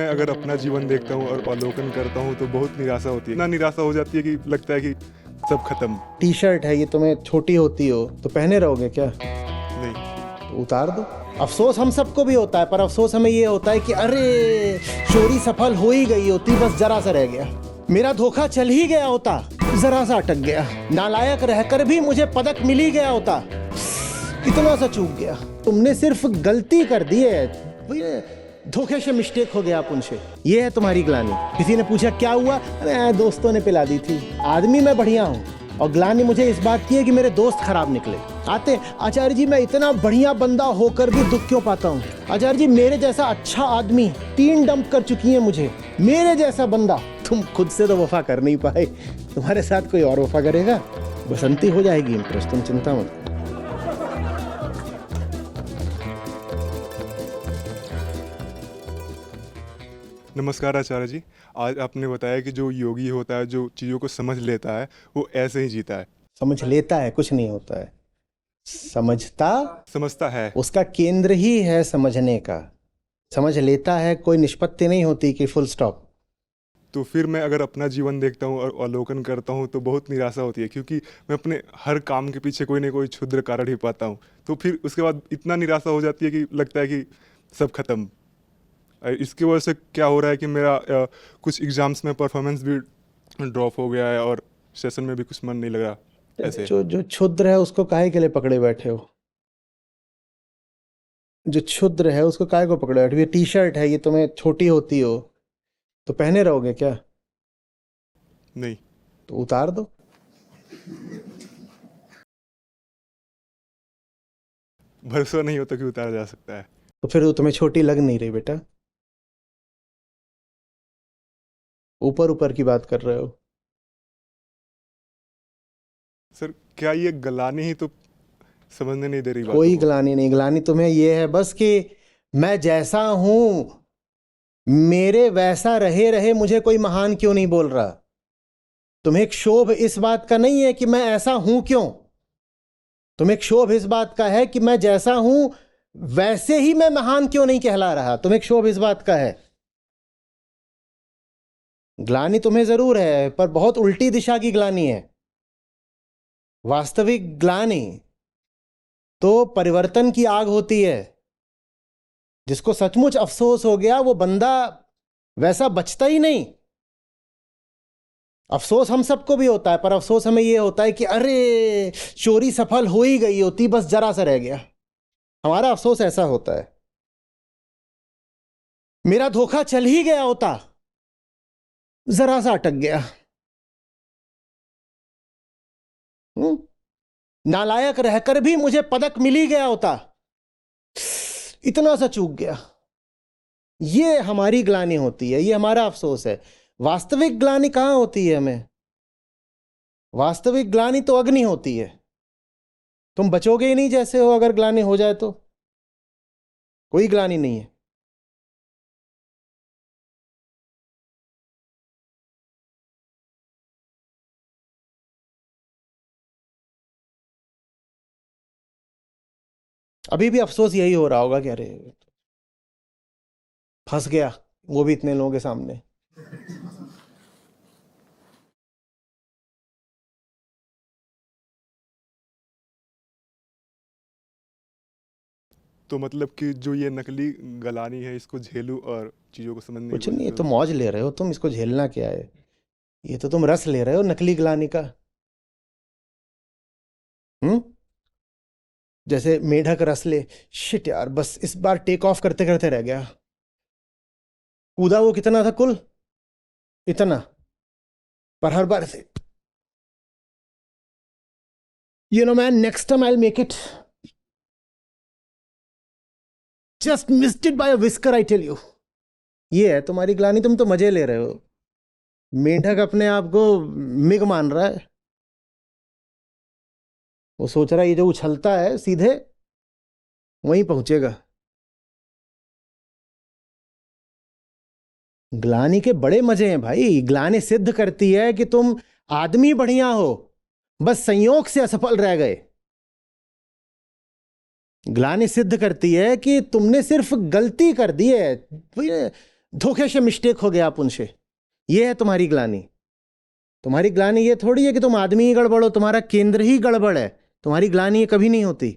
मैं अगर अपना जीवन देखता हूँ और अवलोकन करता हूँ तो बहुत निराशा होती है। इतना निराशा हो जाती है कि लगता है कि सब खत्म। टी शर्ट है, ये तुम्हें छोटी होती हो तो पहने रहोगे क्या? नहीं, तो उतार दो। अफसोस हम सबको भी होता है, पर अफसोस हमें ये होता है कि अरे चोरी सफल हो ही गई होती, बस जरा सा रह गया। मेरा धोखा चल ही गया होता, जरा सा अटक गया। नालायक रहकर भी मुझे पदक मिल ही गया होता, इतना सा चूक गया। तुमने सिर्फ गलती कर दी है, धोखे से मिस्टेक हो गया उनसे। ये है तुम्हारी ग्लानि। किसी ने पूछा क्या हुआ? अरे दोस्तों ने पिला दी थी। आदमी मैं बढ़िया हूँ, और ग्लानि मुझे इस बात की है कि मेरे दोस्त खराब निकले। आते आचार्य जी, मैं इतना बढ़िया बंदा होकर भी दुख क्यों पाता हूँ? आचार्य जी, मेरे जैसा अच्छा आदमी 3 डंप कर चुकी है मुझे, मेरे जैसा बंदा। तुम खुद से तो वफा कर नहीं पाए, तुम्हारे साथ कोई और वफा करेगा? बसंती हो जाएगी इम्प्रेस, तुम चिंता मत करो। नमस्कार आचार्य जी। आज आपने बताया कि जो योगी होता है, जो चीज़ों को समझ लेता है, वो ऐसे ही जीता है। समझ लेता है कुछ नहीं होता है, समझता है। उसका केंद्र ही है समझने का। समझ लेता है कोई निष्पत्ति नहीं होती कि फुल स्टॉप। तो फिर मैं अगर अपना जीवन देखता हूँ और अवलोकन करता हूँ तो बहुत निराशा होती है, क्योंकि मैं अपने हर काम के पीछे कोई ना कोई क्षुद्र कारण ही पाता हूँ। तो फिर उसके बाद इतना निराशा हो जाती है कि लगता है कि सब खत्म। इसकी वजह से क्या हो रहा है कि मेरा कुछ एग्जाम्स में परफॉर्मेंस भी ड्रॉप हो गया है और सेशन में भी कुछ मन नहीं लग रहा ऐसे। जो क्षुद्र है उसको काहे के लिए पकड़े बैठे हो? जो क्षुद्र है उसको काहे को पकड़े बैठे हो? ये टी शर्ट है, ये तुम्हें छोटी होती हो तो पहने रहोगे क्या? नहीं, तो उतार दो। भरोसा नहीं होता कि उतारा जा सकता है। तो फिर वो तुम्हें छोटी लग नहीं रही बेटा, ऊपर ऊपर की बात कर रहे हो। सर, क्या ये गलानी ही तो समझने नहीं दे रही बातों कोई को? ग्लानि नहीं, ग्लानि तुम्हें ये है बस कि मैं जैसा हूं मेरे वैसा रहे रहे मुझे कोई महान क्यों नहीं बोल रहा। तुम्हें क्षोभ इस बात का नहीं है कि मैं ऐसा हूं क्यों, तुम्हें क्षोभ इस बात का है कि मैं जैसा हूं वैसे ही मैं महान क्यों नहीं कहला रहा। तुम्हें क्षोभ इस बात का है। ग्लानि तुम्हें जरूर है, पर बहुत उल्टी दिशा की ग्लानि है। वास्तविक ग्लानि तो परिवर्तन की आग होती है। जिसको सचमुच अफसोस हो गया वो बंदा वैसा बचता ही नहीं। अफसोस हम सबको भी होता है, पर अफसोस हमें यह होता है कि अरे चोरी सफल हो ही गई होती, बस जरा सा रह गया। हमारा अफसोस ऐसा होता है। मेरा धोखा चल ही गया होता, जरा सा अटक गया। नालायक रहकर भी मुझे पदक मिल ही गया होता, इतना सा चूक गया। ये हमारी ग्लानि होती है, ये हमारा अफसोस है। वास्तविक ग्लानि कहां होती है हमें? वास्तविक ग्लानि तो अग्नि होती है। तुम बचोगे ही नहीं जैसे हो, अगर ग्लानि हो जाए तो। कोई ग्लानि नहीं है। अभी भी अफसोस यही हो रहा होगा कि अरे फंस गया, वो भी इतने लोगों के सामने। तो मतलब कि जो ये नकली गलानी है, इसको झेलूं और चीज़ों को समझने की कुछ नहीं, कोशिश ये तो करूं। मौज ले रहे हो तुम, इसको झेलना क्या है? ये तो तुम रस ले रहे हो नकली ग्लानि का। हम्म, जैसे मेढक रस ले। शिट यार, बस इस बार टेक ऑफ करते करते रह गया। कूदा वो कितना था कुल? इतना। पर हर बार से man, next time I will make it. Just missed it by a whisker, I tell you. ये है तुम्हारी ग्लानि, तुम तो मजे ले रहे हो। मेढक अपने आप को मिग मान रहा है। वो सोच रहा है ये जो उछलता है सीधे वहीं पहुंचेगा। ग्लानि के बड़े मजे हैं भाई। ग्लानि सिद्ध करती है कि तुम आदमी बढ़िया हो, बस संयोग से असफल रह गए। ग्लानि सिद्ध करती है कि तुमने सिर्फ गलती कर दी है, धोखे से मिस्टेक हो गया आप उनसे, ये है तुम्हारी ग्लानि। तुम्हारी ग्लानि ये थोड़ी है कि तुम आदमी ही गड़बड़ हो, तुम्हारा केंद्र ही गड़बड़ है। तुम्हारी ग्लानि ये कभी नहीं होती।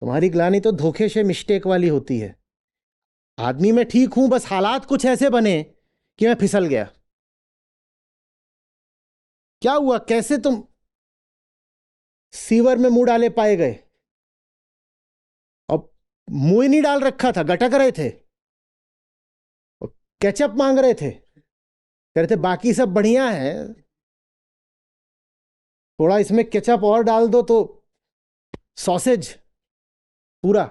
तुम्हारी ग्लानि तो धोखे से मिस्टेक वाली होती है। आदमी मैं ठीक हूं, बस हालात कुछ ऐसे बने कि मैं फिसल गया। क्या हुआ, कैसे तुम सीवर में मुंह डाले पाए गए? अब मुंह ही नहीं डाल रखा था, गटक रहे थे, केचप मांग रहे थे, कह रहे थे बाकी सब बढ़िया है, थोड़ा इसमें केचप और डाल दो तो सॉसेज पूरा।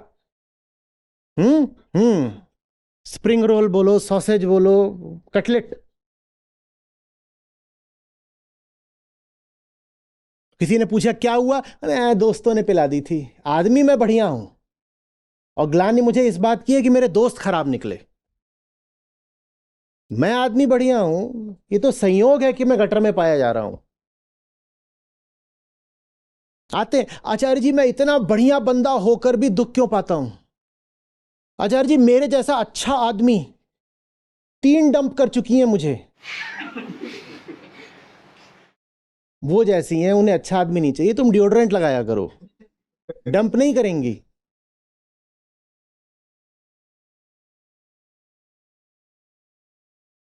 स्प्रिंग रोल बोलो, सॉसेज बोलो, कटलेट। किसी ने पूछा क्या हुआ, अरे दोस्तों ने पिला दी थी। आदमी मैं बढ़िया हूं, और ग्लानि मुझे इस बात की है कि मेरे दोस्त खराब निकले। मैं आदमी बढ़िया हूं, ये तो संयोग है कि मैं गटर में पाया जा रहा हूं। आते हैं, आचार्य जी मैं इतना बढ़िया बंदा होकर भी दुख क्यों पाता हूं? आचार्य जी मेरे जैसा अच्छा आदमी 3 डंप कर चुकी हैं मुझे। वो जैसी हैं, उन्हें अच्छा आदमी नहीं चाहिए। तुम डिओड्रेंट लगाया करो, डंप नहीं करेंगी।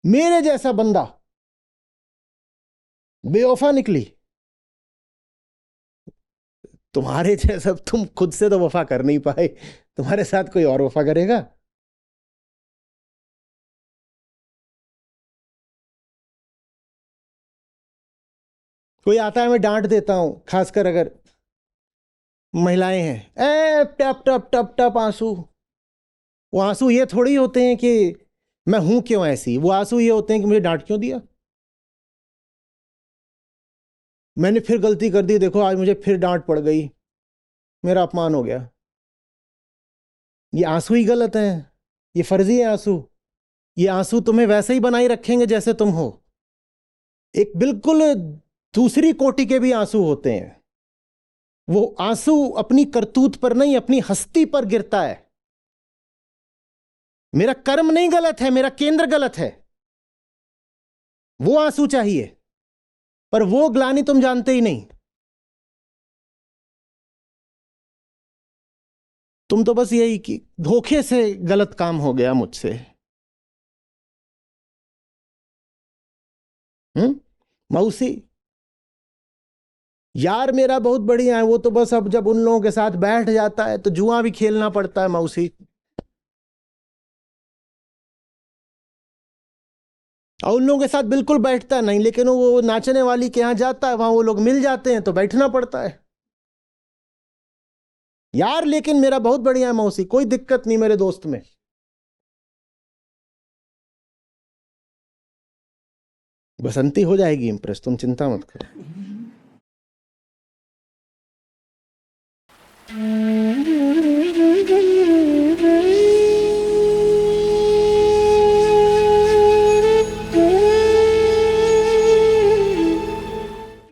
मेरे जैसा बंदा बेवफा निकली। तुम्हारे जैसा तुम खुद से तो वफा कर नहीं पाए, तुम्हारे साथ कोई और वफा करेगा? कोई आता है मैं डांट देता हूं, खासकर अगर महिलाएं हैं, ए टप टप टप टप आंसू। वो आंसू ये थोड़ी होते हैं कि मैं हूं क्यों ऐसी, वो आंसू ये होते हैं कि मुझे डांट क्यों दिया, मैंने फिर गलती कर दी, देखो आज मुझे फिर डांट पड़ गई, मेरा अपमान हो गया। ये आंसू ही गलत हैं, ये फर्जी है आंसू। ये आंसू तुम्हें वैसे ही बनाए रखेंगे जैसे तुम हो। एक बिल्कुल दूसरी कोटि के भी आंसू होते हैं। वो आंसू अपनी करतूत पर नहीं, अपनी हस्ती पर गिरता है। मेरा कर्म नहीं गलत है, मेरा केंद्र गलत है, वो आंसू चाहिए। पर वो ग्लानि तुम जानते ही नहीं। तुम तो बस यही कि धोखे से गलत काम हो गया मुझसे। मौसी यार मेरा बहुत बढ़िया है, वो तो बस अब जब उन लोगों के साथ बैठ जाता है तो जुआ भी खेलना पड़ता है मौसी। और उन लोगों के साथ बिल्कुल बैठता नहीं, लेकिन वो नाचने वाली के यहां जाता है, वहां वो लोग मिल जाते हैं तो बैठना पड़ता है यार। लेकिन मेरा बहुत बढ़िया है मौसी, कोई दिक्कत नहीं मेरे दोस्त में। बसंती हो जाएगी इंप्रेस, तुम चिंता मत करो।